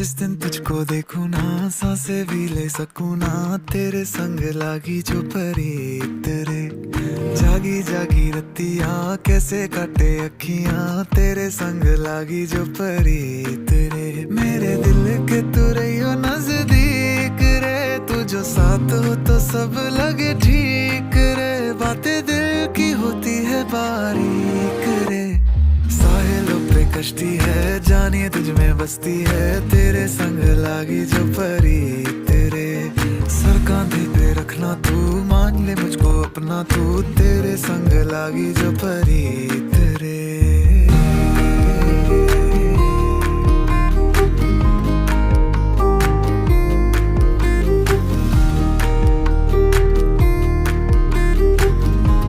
जिस दिन तुझको देखूं ना सांसें भी ले सकूं ना, तेरे संग लागी जो परी तेरे। जागी जागी रतिया कैसे काटे अखियां, तेरे संग लागी जो परी तेरे। मेरे दिल के तू रहियो नजदीक रे, तू जो साथ हो तो सब लगे ठीक रे। बातें दिल की होती है बारीक रे, साहिलों पे कश्ती है जानिए तुझ में बसती है, तेरे संग लागी जो परी तेरे। सर कांधे पे रखना तू, मान ले मुझको अपना तू, तेरे संग लागी जो परी तेरे।